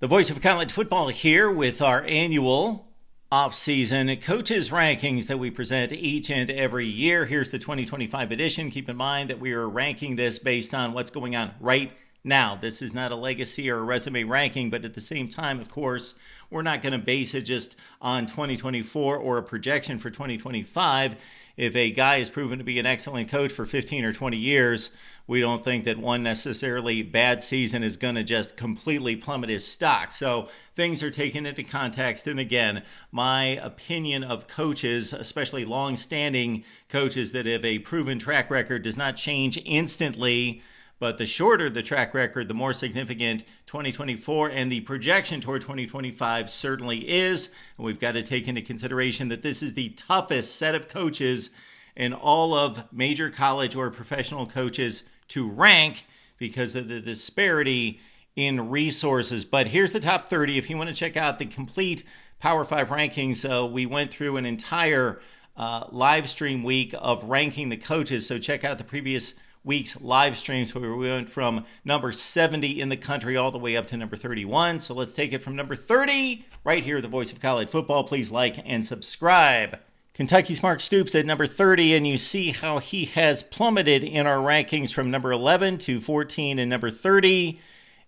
The voice of college football here with our annual off-season coaches rankings that we present each and every year. Here's the 2025 edition. Keep in mind that we are ranking this based on what's going on right now. This is not a legacy or a resume ranking, but at the same time, of course, we're not going to base it just on 2024 or a projection for 2025. If a guy is proven to be an excellent coach for 15 or 20 years, we don't think that one necessarily bad season is going to just completely plummet his stock. So things are taken into context. And again, my opinion of coaches, especially long-standing coaches that have a proven track record, does not change instantly. But the shorter the track record, the more significant 2024 and the projection toward 2025 certainly is. And we've got to take into consideration that this is the toughest set of coaches in all of major college or professional coaches to rank because of the disparity in resources. But here's the top 30. If you want to check out the complete Power 5 rankings, we went through an entire live stream week of ranking the coaches. So check out the previous week's live streams where we went from number 70 in the country all the way up to number 31. So let's take it from number 30 right here, the voice of college football. Please like and subscribe. Kentucky Smart Stoops at number 30, and you see how he has plummeted in our rankings from number 11 to 14 and number 30,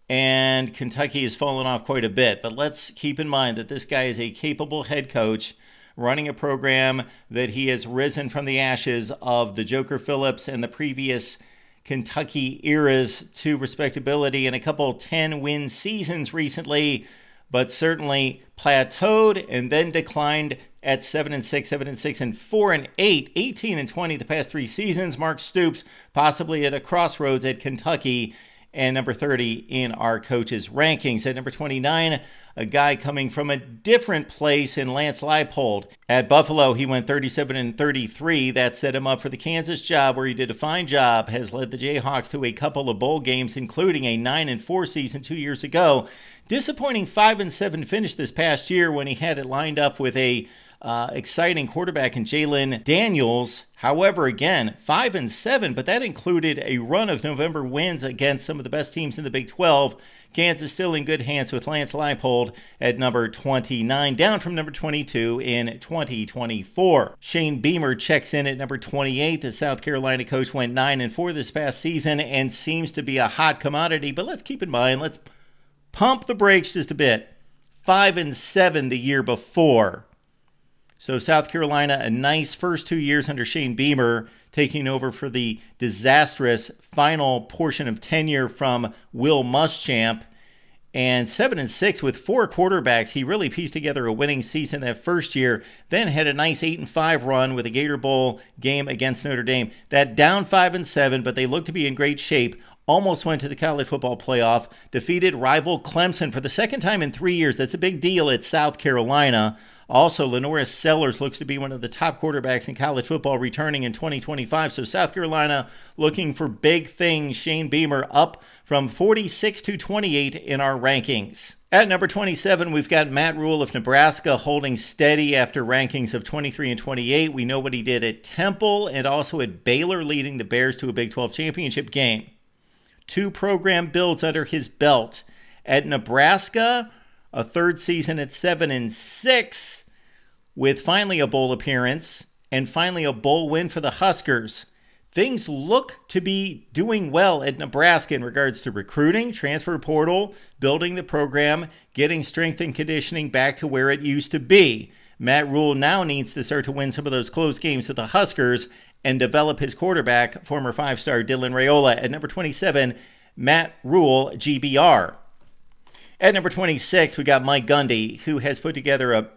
and Kentucky has fallen off quite a bit. But let's keep in mind that this guy is a capable head coach running a program that he has risen from the ashes of the Joker Phillips and the previous Kentucky eras to respectability and a couple 10-win seasons recently, but certainly plateaued and then declined at 7-6, 7-6, and 4-8, 18-20 the past three seasons. Mark Stoops possibly at a crossroads at Kentucky, and number 30 in our coaches rankings. At number 29, a guy coming from a different place in Lance Leipold. At Buffalo, he went 37-33. That set him up for the Kansas job, where he did a fine job, has led the Jayhawks to a couple of bowl games, including a 9-4 season 2 years ago. Disappointing 5-7 finish this past year when he had it lined up with a exciting quarterback in Jalen Daniels. However, again, 5-7, but that included a run of November wins against some of the best teams in the Big 12. Kansas still in good hands with Lance Leipold at number 29, down from number 22 in 2024. Shane Beamer checks in at number 28. The South Carolina coach went 9-4 this past season and seems to be a hot commodity. But let's keep in mind, let's pump the brakes just a bit. 5-7 the year before. So South Carolina, a nice first 2 years under Shane Beamer, taking over for the disastrous final portion of tenure from Will Muschamp. And 7-6 with four quarterbacks. He really pieced together a winning season that first year, then had a nice 8-5 run with a Gator Bowl game against Notre Dame. That down 5-7, but they look to be in great shape. Almost went to the college football playoff, defeated rival Clemson for the second time in 3 years. That's a big deal at South Carolina. Also, Lenoris Sellers looks to be one of the top quarterbacks in college football returning in 2025. So South Carolina looking for big things. Shane Beamer up from 46 to 28 in our rankings. At number 27, we've got Matt Rule of Nebraska holding steady after rankings of 23 and 28. We know what he did at Temple and also at Baylor, leading the Bears to a Big 12 championship game. 2 program builds under his belt. At Nebraska, a third season at 7-6, with finally a bowl appearance and finally a bowl win for the Huskers. Things look to be doing well at Nebraska in regards to recruiting, transfer portal, building the program, getting strength and conditioning back to where it used to be. Matt Rule now needs to start to win some of those close games with the Huskers and develop his quarterback, former 5-star Dylan Raiola. At number 27, Matt Rule, GBR. At number 26, we got Mike Gundy, who has put together a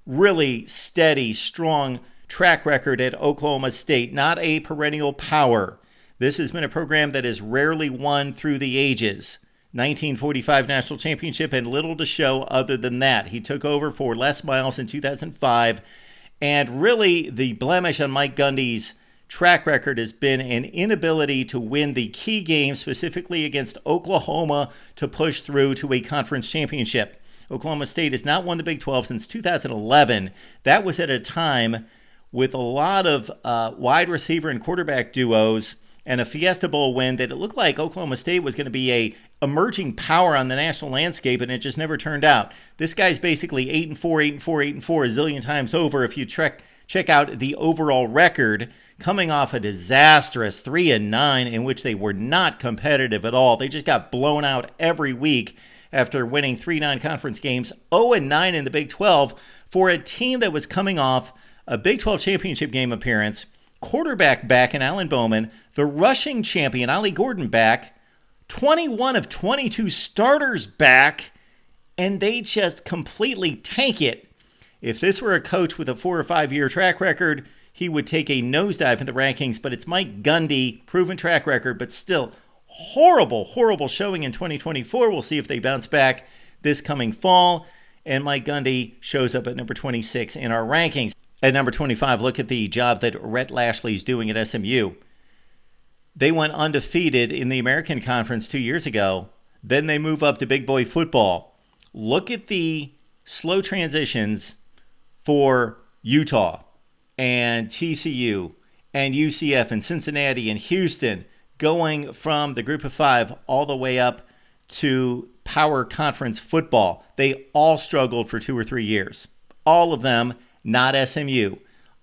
really steady, strong track record at Oklahoma State. Not a perennial power. This has been a program that has rarely won through the ages. 1945 national championship and little to show other than that. He took over for Les Miles in 2005. And really, the blemish on Mike Gundy's track record has been an inability to win the key games, specifically against Oklahoma, to push through to a conference championship. Oklahoma State has not won the Big 12 since 2011. That was at a time with a lot of wide receiver and quarterback duos and a Fiesta Bowl win that it looked like Oklahoma State was going to be a emerging power on the national landscape, and it just never turned out. This guy's basically 8-4, 8-4, 8-4 a zillion times over if you check out the overall record, coming off a disastrous 3-9 in which they were not competitive at all. They just got blown out every week after winning 3 non-conference games, 0-9 in the Big 12 for a team that was coming off a Big 12 championship game appearance, quarterback back in Alan Bowman, the rushing champion Ollie Gordon back, 21 of 22 starters back, and they just completely tank it. If this were a coach with a 4 or 5 year track record, he would take a nosedive in the rankings, but it's Mike Gundy, proven track record, but still horrible showing in 2024. We'll see if they bounce back this coming fall. And Mike Gundy shows up at number 26 in our rankings. At number 25, look at the job that Rhett Lashley is doing at SMU. They went undefeated in the American Conference 2 years ago. Then they move up to big boy football. Look at the slow transitions for Utah and TCU and UCF and Cincinnati and Houston, going from the group of 5 all the way up to power conference football. They all struggled for 2 or 3 years. All of them, not SMU.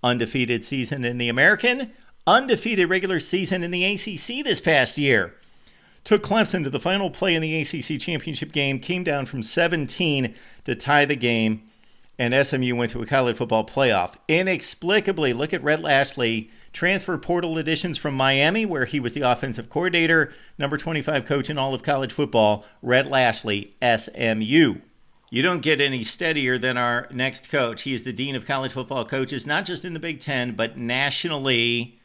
Undefeated season in the American, undefeated regular season in the ACC this past year. Took Clemson to the final play in the ACC championship game, came down from 17 to tie the game, and SMU went to a college football playoff. Inexplicably, look at Rhett Lashley, transfer portal additions from Miami, where he was the offensive coordinator, number 25 coach in all of college football, Rhett Lashley, SMU. You don't get any steadier than our next coach. He is the dean of college football coaches, not just in the Big Ten, but nationally.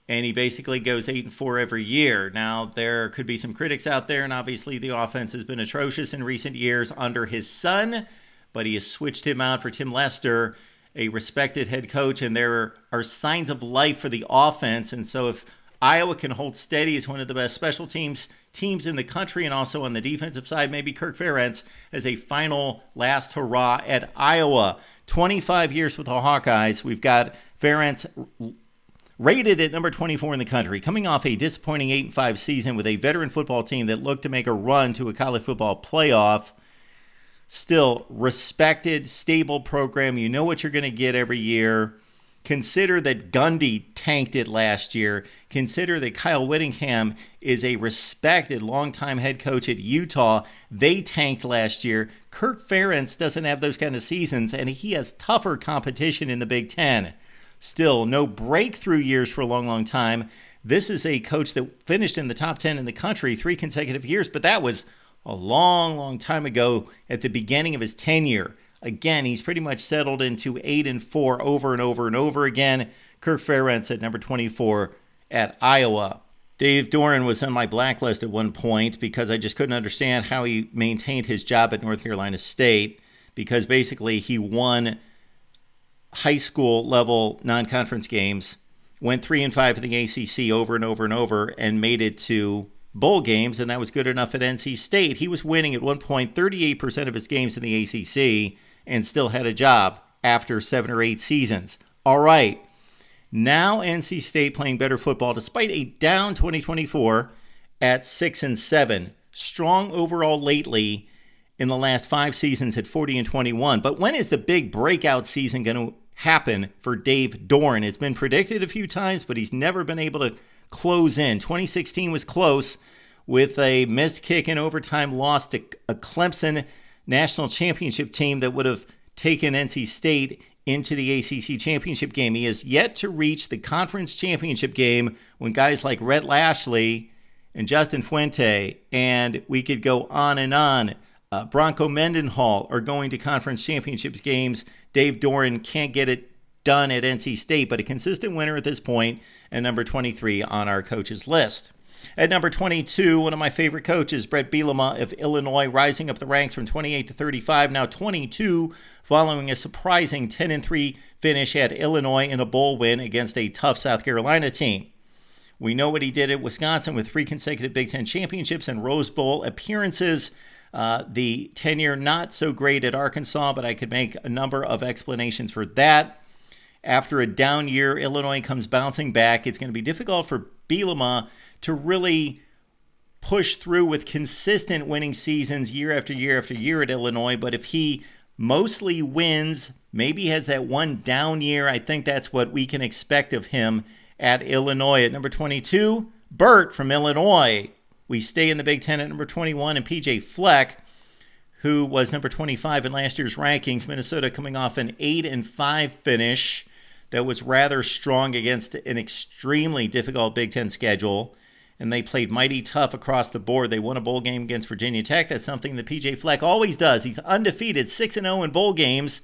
And he basically goes 8-4 every year. Now, there could be some critics out there, and obviously the offense has been atrocious in recent years under his son, but he has switched him out for Tim Lester, a respected head coach, and there are signs of life for the offense. And so if Iowa can hold steady as one of the best special teams in the country, and also on the defensive side, maybe Kirk Ferentz as a final last hurrah at Iowa. 25 years with the Hawkeyes. We've got Ferentz rated at number 24 in the country, coming off a disappointing 8-5 season with a veteran football team that looked to make a run to a college football playoff. Still, respected, stable program. You know what you're going to get every year. Consider that Gundy tanked it last year. Consider that Kyle Whittingham is a respected longtime head coach at Utah. They tanked last year. Kirk Ferentz doesn't have those kind of seasons, and he has tougher competition in the Big Ten. Still, no breakthrough years for a long time. This is a coach that finished in the top 10 in the country 3 consecutive years, but that was a long time ago at the beginning of his tenure. Again, he's pretty much settled into 8-4 over and over again. Kirk Ferentz at number 24 at Iowa. Dave Doran was on my blacklist at one point because I just couldn't understand how he maintained his job at North Carolina State, because basically he won high school level non-conference games, went 3-5 in the ACC over and over, and made it to bowl games, and that was good enough at NC State. He was winning at one point 38% of his games in the ACC and still had a job after 7 or 8 seasons. All right, now NC State playing better football despite a down 2024 at 6-7. Strong overall lately in the last 5 seasons at 40-21. But when is the big breakout season going to happen for Dave Doran? It's been predicted a few times, but he's never been able to close in. 2016 was close with a missed kick in overtime loss to a Clemson national championship team that would have taken NC State into the ACC championship game. He has yet to reach the conference championship game when guys like Rhett Lashley and Justin Fuente, and we could go on and on, Bronco Mendenhall are going to conference championships games. Dave Doran can't get it done at NC State, but a consistent winner at this point, and number 23 on our coaches list. At number 22, one of my favorite coaches, Bret Bielema of Illinois, rising up the ranks from 28 to 35, now 22, following a surprising 10-3 finish at Illinois in a bowl win against a tough South Carolina team. We know what he did at Wisconsin with 3 consecutive Big Ten championships and Rose Bowl appearances. The tenure not so great at Arkansas, but I could make a number of explanations for that. After a down year, Illinois comes bouncing back. It's going to be difficult for Bielema to really push through with consistent winning seasons year after year after year at Illinois. But if he mostly wins, maybe has that one down year, I think that's what we can expect of him at Illinois. At number 22, Burt from Illinois. We stay in the Big Ten at number 21, and PJ Fleck, who was number 25 in last year's rankings. Minnesota coming off an 8-5 finish that was rather strong against an extremely difficult Big Ten schedule. And they played mighty tough across the board. They won a bowl game against Virginia Tech. That's something that PJ Fleck always does. He's undefeated, 6-0 in bowl games.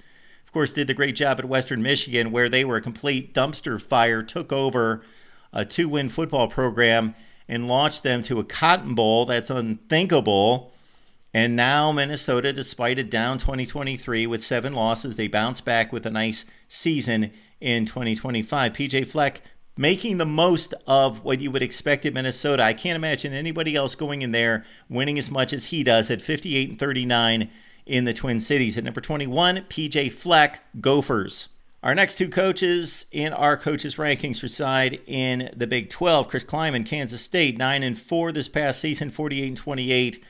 Of course, did the great job at Western Michigan, where they were a complete dumpster fire, took over a 2-win football program and launched them to a Cotton Bowl. That's unthinkable. And now Minnesota, despite a down 2023 with 7 losses, they bounce back with a nice season in 2025. PJ Fleck making the most of what you would expect at Minnesota. I can't imagine anybody else going in there winning as much as he does at 58-39 in the Twin Cities. At number 21, PJ Fleck, Gophers. Our next 2 coaches in our coaches' rankings reside in the Big 12. Chris Klieman, Kansas State, 9-4 this past season, 48-28.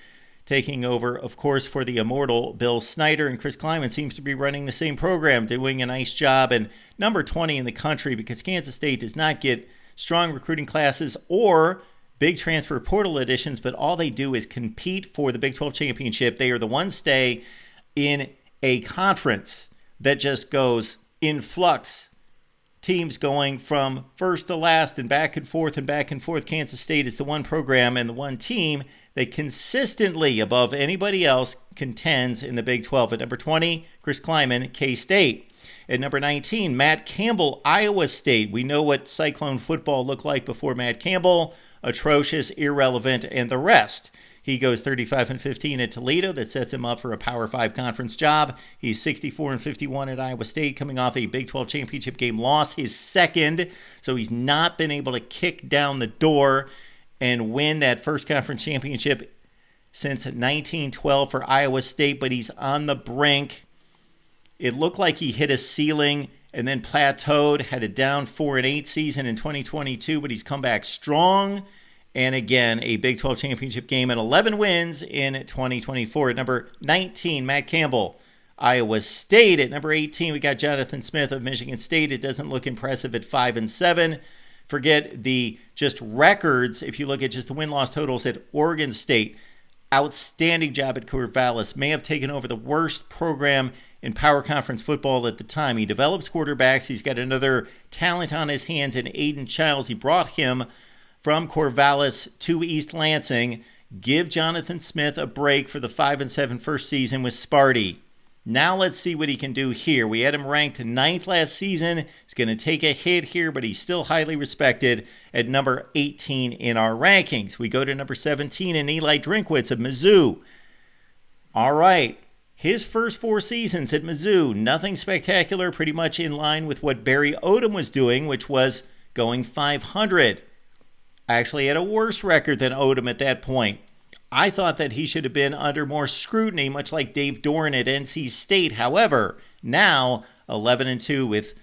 Taking over, of course, for the immortal Bill Snyder. And Chris Klieman seems to be running the same program, doing a nice job. And number 20 in the country, because Kansas State does not get strong recruiting classes or big transfer portal additions, but all they do is compete for the Big 12 championship. They are the one stay in a conference that just goes in flux. Teams going from first to last and back and forth and back and forth. Kansas State is the one program and the one team that consistently, above anybody else, contends in the Big 12. At number 20, Chris Klieman, K-State. At number 19, Matt Campbell, Iowa State. We know what Cyclone football looked like before Matt Campbell. Atrocious, irrelevant, and the rest. He goes 35-15 at Toledo. That sets him up for a Power 5 conference job. He's 64-51 at Iowa State, coming off a Big 12 championship game loss, his second. So he's not been able to kick down the door and win that first conference championship since 1912 for Iowa State, but he's on the brink. It looked like he hit a ceiling and then plateaued, had a down 4-8 season in 2022, but he's come back strong. And again, a Big 12 championship game and 11 wins in 2024. At number 19, Matt Campbell, Iowa State. At number 18, we got Jonathan Smith of Michigan State. It doesn't look impressive at 5-7. Forget the just records. If you look at just the win-loss totals at Oregon State, outstanding job at Corvallis. May have taken over the worst program in Power Conference football at the time. He develops quarterbacks. He's got another talent on his hands in Aiden Childs. He brought him from Corvallis to East Lansing. Give Jonathan Smith a break for the 5-7 first season with Sparty. Now let's see what he can do here. We had him ranked 9th last season. He's going to take a hit here, but he's still highly respected at number 18 in our rankings. We go to number 17 and Eli Drinkitz of Mizzou. All right. His first 4 seasons at Mizzou, nothing spectacular, pretty much in line with what Barry Odom was doing, which was going 500. Actually had a worse record than Odom at that point. I thought that he should have been under more scrutiny, much like Dave Doran at NC State. However, now 11-2 with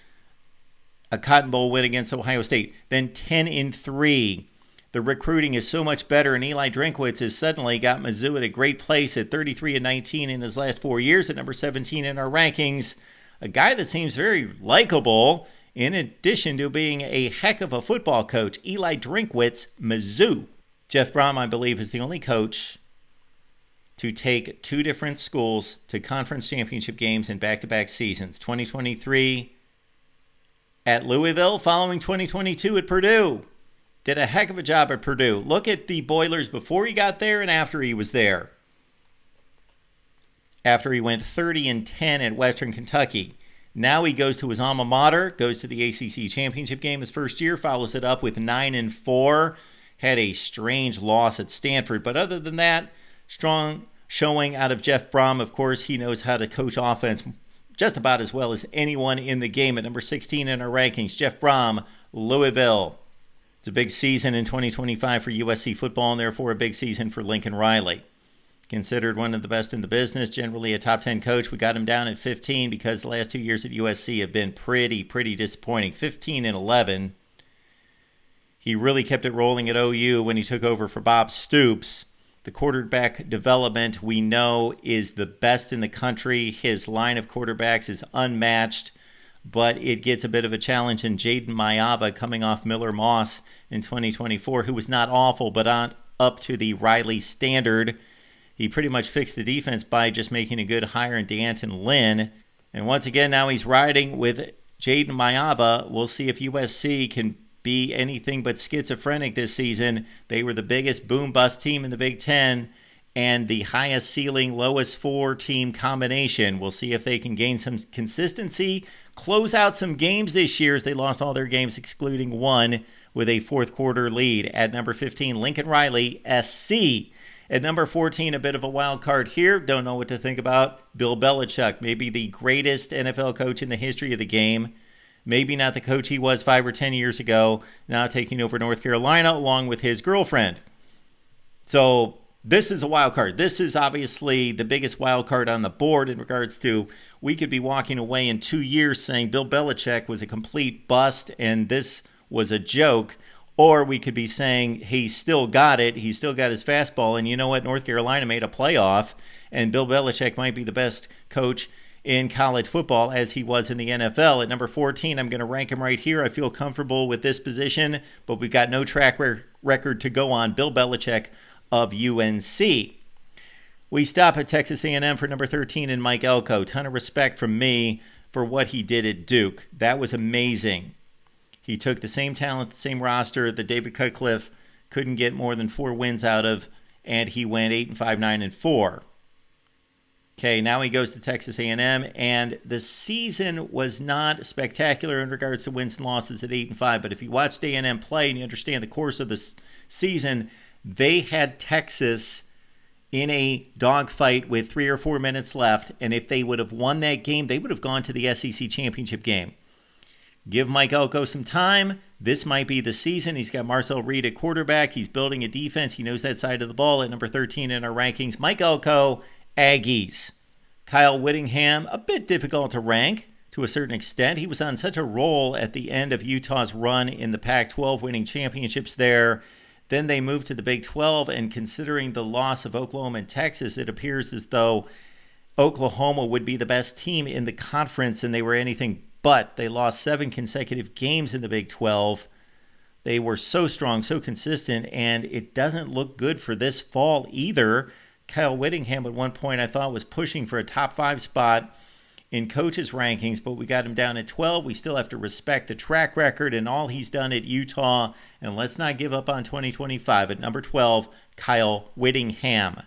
a Cotton Bowl win against Ohio State, then 10-3. The recruiting is so much better, and Eli Drinkitz has suddenly got Mizzou at a great place at 33-19 in his last 4 years, at number 17 in our rankings. A guy that seems very likable, in addition to being a heck of a football coach. Eli Drinkitz, Mizzou. Jeff Braum, I believe, is the only coach to take 2 different schools to conference championship games in back-to-back seasons. 2023 at Louisville, following 2022 at Purdue. Did a heck of a job at Purdue. Look at the Boilers before he got there and after he was there. After he went 30-10 at Western Kentucky. Now he goes to his alma mater, goes to the ACC championship game his first year, follows it up with 9-4. Had a strange loss at Stanford. But other than that, strong showing out of Jeff Braum. Of course, he knows how to coach offense just about as well as anyone in the game. At number 16 in our rankings, Jeff Braum, Louisville. It's a big season in 2025 for USC football, and therefore a big season for Lincoln Riley. considered one of the best in the business, generally a top 10 coach. We got him down at 15 because the last 2 years at USC have been pretty disappointing. 15 and 11. He really kept it rolling at OU when he took over for Bob Stoops. The quarterback development we know is the best in the country. His line of quarterbacks is unmatched, but it gets a bit of a challenge in Jaden Mayava coming off Miller Moss in 2024, who was not awful, but not up to the Riley standard. He pretty much fixed the defense by just making a good hire in D'Anton Lynn. And once again, now he's riding with Jaden Mayava. We'll see if USC can be anything but schizophrenic this season. They were the biggest boom-bust team in the Big Ten and the highest ceiling, lowest four team combination. We'll see if they can gain some consistency, close out some games this year as they lost all their games excluding one with a fourth quarter lead. At number 15, Lincoln Riley, SC. At number 14, a bit of a wild card here. Don't know what to think about. Bill Belichick, maybe the greatest NFL coach in the history of the game. Maybe not the coach he was 5 or 10 years ago, now taking over North Carolina along with his girlfriend. So this is a wild card. This is obviously the biggest wild card on the board in regards to we could be walking away in 2 years saying Bill Belichick was a complete bust and this was a joke. Or we could be saying he still got it. He still got his fastball. And you know what? North Carolina made a playoff. And Bill Belichick might be the best coach in college football as he was in the NFL. At number 14, I'm going to rank him right here. I feel comfortable with this position, but we've got no track record to go on. Bill Belichick of UNC. We stop at Texas A&M for number 13 and Mike Elko. Ton of respect from me for what he did at Duke. That was amazing. He took the same talent, the same roster that David Cutcliffe couldn't get more than 4 wins out of, and he went 8-5, 9-4. Okay, now he goes to Texas A&M, and the season was not spectacular in regards to wins and losses at 8-5. But if you watched A&M play and you understand the course of the season, they had Texas in a dogfight with 3 or 4 minutes left, and if they would have won that game, they would have gone to the SEC championship game. Give Mike Elko some time. This might be the season. He's got Marcel Reed at quarterback. He's building a defense. He knows that side of the ball. At number 13 in our rankings, Mike Elko, Aggies. Kyle Whittingham, a bit difficult to rank to a certain extent. He was on such a roll at the end of Utah's run in the Pac-12, winning championships there. Then they moved to the Big 12, and considering the loss of Oklahoma and Texas, it appears as though Oklahoma would be the best team in the conference, and they were anything but. They lost 7 consecutive games in the Big 12. They were so strong, so consistent, and it doesn't look good for this fall either. Kyle Whittingham at one point I thought was pushing for a top 5 spot in coaches' rankings, but we got him down at 12. We still have to respect the track record and all he's done at Utah, and let's not give up on 2025. At number 12, Kyle Whittingham.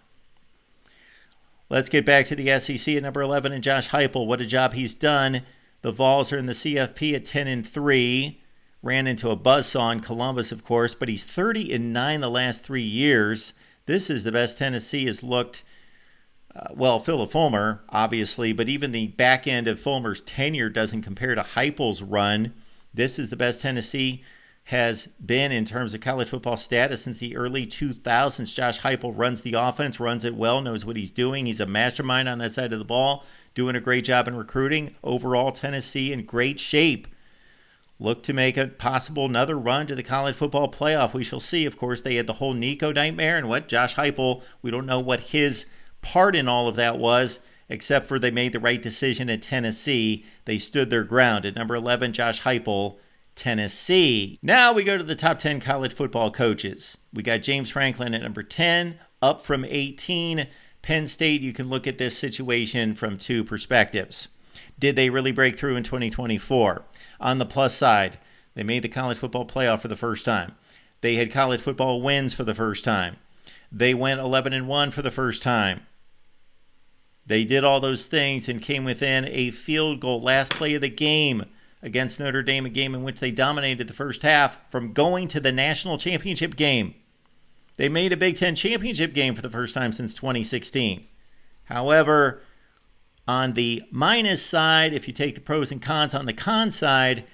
Let's get back to the SEC at number 11 and Josh Hypel. What a job he's done. The Vols are in the CFP at 10-3. Ran into a buzzsaw in Columbus, of course, but he's 30-9 the last 3 years. This is the best Tennessee has looked. Philip Fulmer, obviously, but even the back end of Fulmer's tenure doesn't compare to Hypel's run. This is the best Tennessee has been in terms of college football status since the early 2000s. Josh Hypel runs the offense, runs it well, knows what he's doing. He's a mastermind on that side of the ball, doing a great job in recruiting. Overall, Tennessee in great shape. Look to make a possible another run to the college football playoff. We shall see. Of course, they had the whole Nico nightmare, and what Josh Hypel, we don't know what his part in all of that was, except for they made the right decision at Tennessee. They stood their ground. At number 11, Josh Hypel, Tennessee. Now we go to the top 10 college football coaches. We got James Franklin at number 10, up from 18. Penn State, you can look at this situation from 2 perspectives. Did they really break through in 2024? On the plus side, they made the college football playoff for the first time. They had college football wins for the first time. They went 11-1 for the first time. They did all those things and came within a field goal last play of the game against Notre Dame, a game in which they dominated the first half, from going to the national championship game. They made a Big Ten championship game for the first time since 2016. However, on the minus side, if you take the pros and cons, on the con side,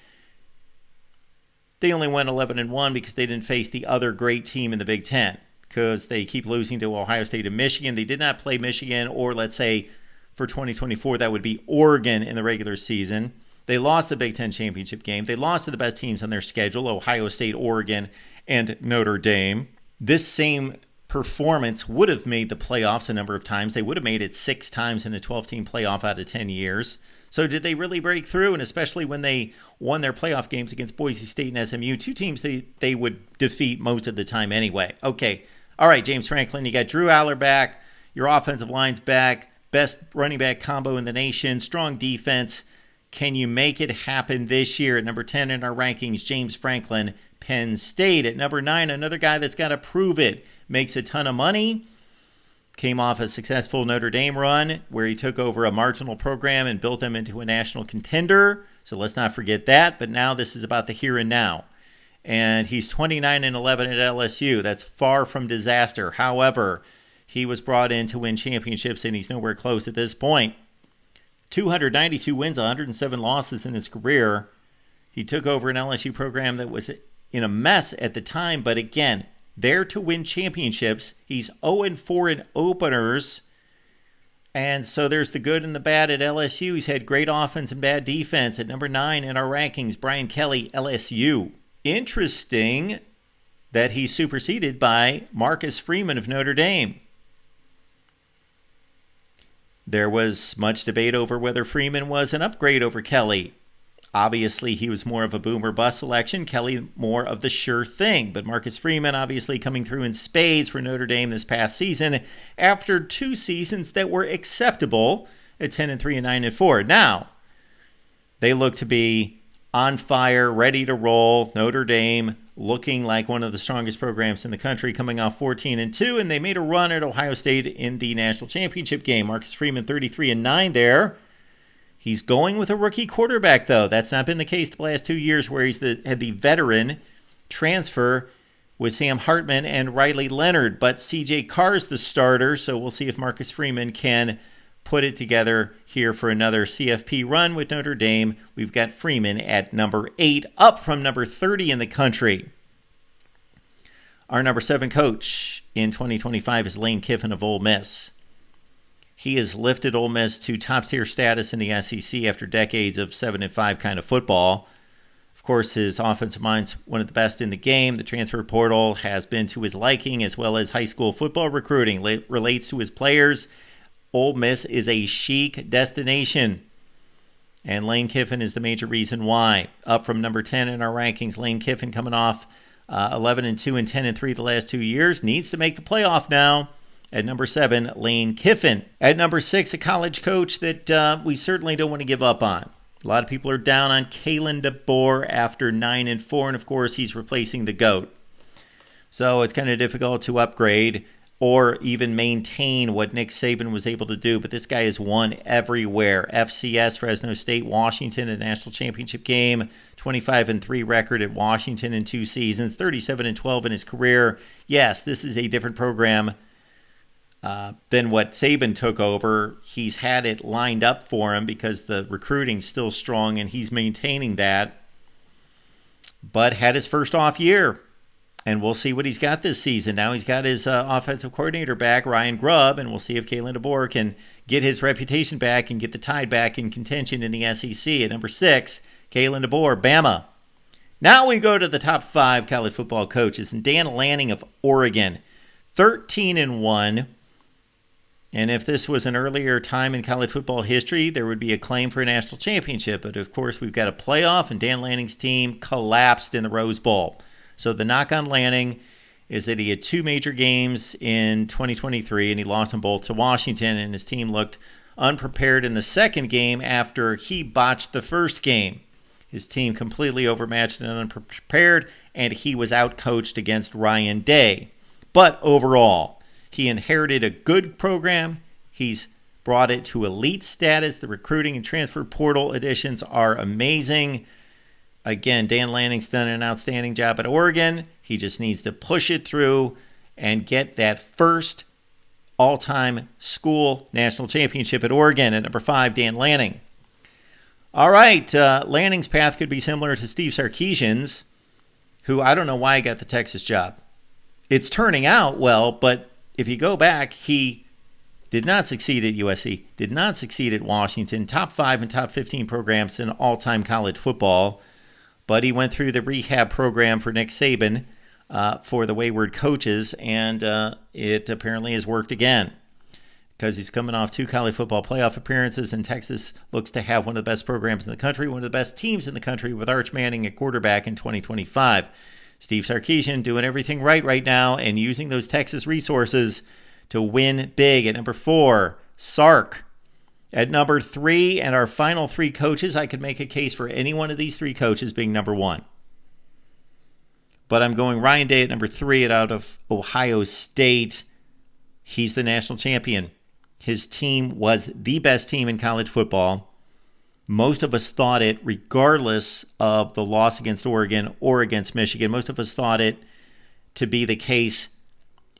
they only went 11-1 because they didn't face the other great team in the Big Ten. because they keep losing to Ohio State and Michigan. They did not play Michigan, or let's say for 2024, that would be Oregon in the regular season. They lost the Big Ten championship game. They lost to the best teams on their schedule, Ohio State, Oregon, and Notre Dame. This same performance would have made the playoffs a number of times. They would have made it 6 times in a 12-team playoff out of 10 years. So did they really break through? And especially when they won their playoff games against Boise State and SMU, 2 teams they would defeat most of the time anyway. Okay, all right, James Franklin, you got Drew Aller back. Your offensive line's back. Best running back combo in the nation. Strong defense. Can you make it happen this year? At number 10 in our rankings, James Franklin, Penn State. At number 9, another guy that's got to prove it. Makes a ton of money. Came off a successful Notre Dame run where he took over a marginal program and built them into a national contender. So let's not forget that. But now this is about the here and now. And he's 29-11 at LSU. That's far from disaster. However, he was brought in to win championships, and he's nowhere close at this point. 292 wins, 107 losses in his career. He took over an LSU program that was in a mess at the time, but again, there to win championships. He's 0-4 in openers, and so there's the good and the bad at LSU. He's had great offense and bad defense. At number 9 in our rankings, Brian Kelly, LSU. Interesting that he's superseded by Marcus Freeman of Notre Dame. There was much debate over whether Freeman was an upgrade over Kelly. Obviously, he was more of a boom or bust selection. Kelly more of the sure thing. But Marcus Freeman obviously coming through in spades for Notre Dame this past season after 2 seasons that were acceptable at 10-3 and 9-4. Now, they look to be on fire, ready to roll. Notre Dame looking like one of the strongest programs in the country, coming off 14-2, and they made a run at Ohio State in the national championship game. Marcus Freeman 33-9 there. He's going with a rookie quarterback, though. That's not been the case the last 2 years, where he's had the veteran transfer with Sam Hartman and Riley Leonard. But C.J. Carr's the starter, so we'll see if Marcus Freeman can put it together here for another CFP run with Notre Dame. We've got Freeman at number 8, up from number 30 in the country. Our number 7 coach in 2025 is Lane Kiffin of Ole Miss. He has lifted Ole Miss to top-tier status in the SEC after decades of 7-5 kind of football. Of course, his offensive mind's one of the best in the game. The transfer portal has been to his liking, as well as high school football recruiting relates to his players. Ole Miss is a chic destination, and Lane Kiffin is the major reason why. Up from number 10 in our rankings, Lane Kiffin coming off 11-2 and 10-3 the last 2 years, needs to make the playoff now. At number 7, Lane Kiffin. At number 6, a college coach that we certainly don't want to give up on. A lot of people are down on Kalen DeBoer after 9-4, and of course he's replacing the GOAT. So it's kind of difficult to upgrade or even maintain what Nick Saban was able to do. But this guy has won everywhere. FCS, Fresno State, Washington, a national championship game. 25-3 record at Washington in 2 seasons. 37-12 in his career. Yes, this is a different program than what Saban took over. He's had it lined up for him because the recruiting's still strong and he's maintaining that. But had his first off year. And we'll see what he's got this season. Now he's got his offensive coordinator back, Ryan Grubb, and we'll see if Kalen DeBoer can get his reputation back and get the Tide back in contention in the SEC. At number 6, Kalen DeBoer, Bama. Now we go to the top 5 college football coaches. And Dan Lanning of Oregon, 13-1. And if this was an earlier time in college football history, there would be a claim for a national championship. But of course, we've got a playoff, and Dan Lanning's team collapsed in the Rose Bowl. So the knock on Lanning is that he had 2 major games in 2023, and he lost them both to Washington, and his team looked unprepared in the second game after he botched the first game. His team completely overmatched and unprepared, and he was outcoached against Ryan Day. But overall, he inherited a good program. He's brought it to elite status. The recruiting and transfer portal additions are amazing. Again, Dan Lanning's done an outstanding job at Oregon. He just needs to push it through and get that first all-time school national championship at Oregon. At number 5, Dan Lanning. All right, Lanning's path could be similar to Steve Sarkisian's, who I don't know why he got the Texas job. it's turning out well, but if you go back, he did not succeed at USC, did not succeed at Washington, top 5 and top 15 programs in all-time college football, but he went through the rehab program for Nick Saban for the wayward coaches, and it apparently has worked again because he's coming off 2 college football playoff appearances, and Texas looks to have one of the best programs in the country, one of the best teams in the country with Arch Manning at quarterback in 2025. Steve Sarkisian doing everything right now and using those Texas resources to win big. At number 4, Sark. At number 3, and our final 3 coaches, I could make a case for any one of these 3 coaches being number 1. But I'm going Ryan Day at number 3 out of Ohio State. He's the national champion. His team was the best team in college football. Most of us thought it, regardless of the loss against Oregon or against Michigan, most of us thought it to be the case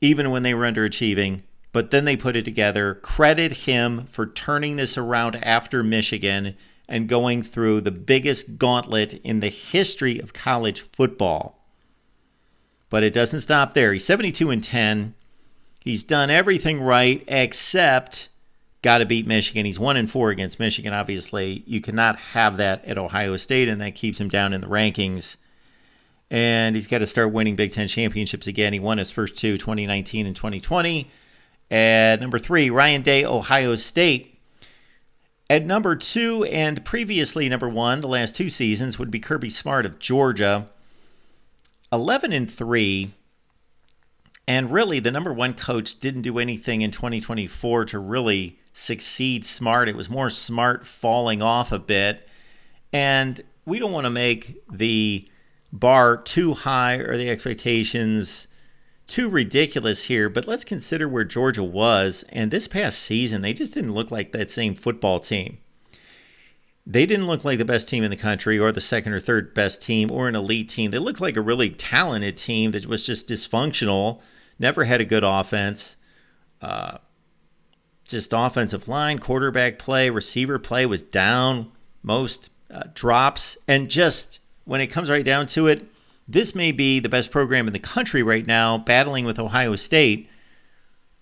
even when they were underachieving. But then they put it together. Credit him for turning this around after Michigan and going through the biggest gauntlet in the history of college football. But it doesn't stop there. He's 72-10. He's done everything right except got to beat Michigan. He's 1-4 against Michigan, obviously. You cannot have that at Ohio State, and that keeps him down in the rankings. And he's got to start winning Big Ten championships again. He won his first 2, 2019 and 2020. At number 3, Ryan Day, Ohio State. At number 2, and previously number 1, the last 2 seasons, would be Kirby Smart of Georgia. 11-3. And really, the number 1 coach didn't do anything in 2024 to really succeed Smart. It was more Smart falling off a bit. And we don't want to make the bar too high or the expectations too ridiculous here, but let's consider where Georgia was. And this past season, they just didn't look like that same football team. They didn't look like the best team in the country or the second or third best team or an elite team. They looked like a really talented team that was just dysfunctional, never had a good offense. Just offensive line, quarterback play, receiver play was down, most drops. And just when it comes right down to it, this may be the best program in the country right now, battling with Ohio State.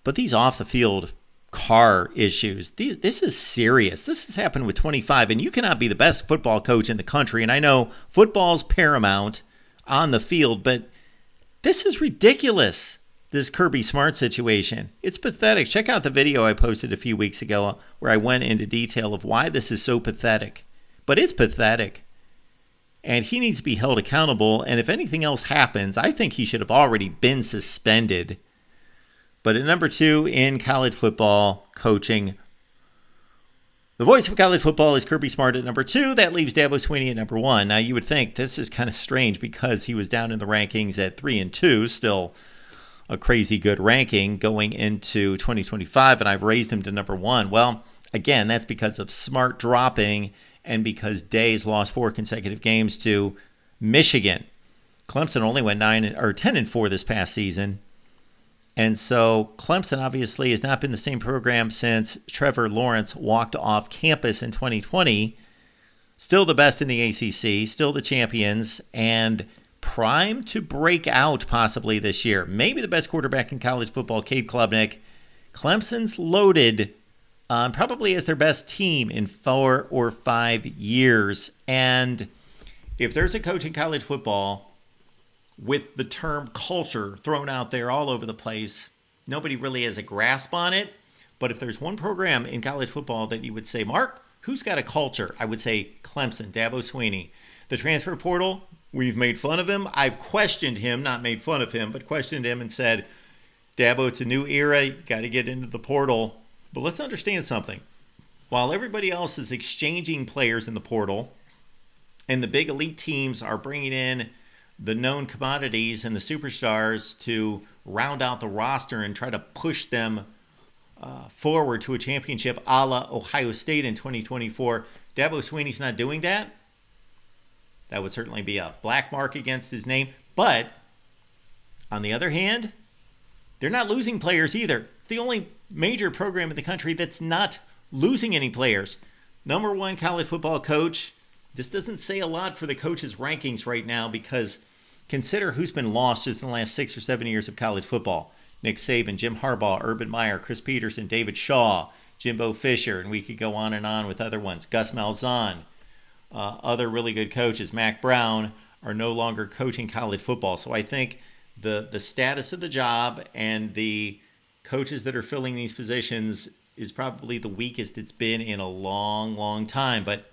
But these off-the-field car issues, this is serious. This has happened with 25, and you cannot be the best football coach in the country. And I know football's paramount on the field, but this is ridiculous, this Kirby Smart situation. It's pathetic. Check out the video I posted a few weeks ago where I went into detail of why this is so pathetic. But it's pathetic. And he needs to be held accountable. And if anything else happens, I think he should have already been suspended. But at number 2 in college football coaching, the voice of college football is Kirby Smart at number 2. That leaves Davos Sweeney at number 1. Now, you would think this is kind of strange because he was down in the rankings at 3-2, still a crazy good ranking going into 2025, and I've raised him to number 1. Well, again, that's because of Smart dropping and because Day's lost 4 consecutive games to Michigan. Clemson only went 10-4 this past season. And so Clemson obviously has not been the same program since Trevor Lawrence walked off campus in 2020. Still the best in the ACC, still the champions, and primed to break out possibly this year. Maybe the best quarterback in college football, Cade Klubnik. Clemson's loaded, probably as their best team in 4 or 5 years. And if there's a coach in college football with the term culture thrown out there all over the place, nobody really has a grasp on it. But if there's one program in college football that you would say, Mark, who's got a culture? I would say Clemson, Davos Sweeney. The transfer portal, we've made fun of him. I've questioned him, not made fun of him, but questioned him and said, Dabo, it's a new era. You got to get into the portal. But let's understand something. While everybody else is exchanging players in the portal and the big elite teams are bringing in the known commodities and the superstars to round out the roster and try to push them forward to a championship a la Ohio State in 2024, Dabo Sweeney's not doing that. That would certainly be a black mark against his name. But on the other hand, they're not losing players either. It's the only major program in the country that's not losing any players. Number 1 college football coach. This doesn't say a lot for the coaches' rankings right now because Consider who's been lost just in the last 6 or 7 years of college football. Nick Saban, Jim Harbaugh, Urban Meyer, Chris Peterson, David Shaw, Jimbo Fisher, and we could go on and on with other ones. Gus Malzahn, other really good coaches. Mac Brown are no longer coaching college football. So I think the status of the job and the coaches that are filling these positions is probably the weakest it's been in a long, long time. But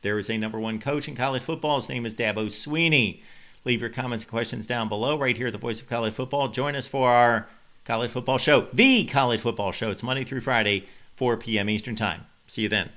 there is a number one coach in college football. His name is Davos Sweeney. Leave your comments and questions down below right here at the Voice of College Football. Join us for our college football show, the college football show. It's Monday through Friday, 4 p.m. Eastern Time. See you then.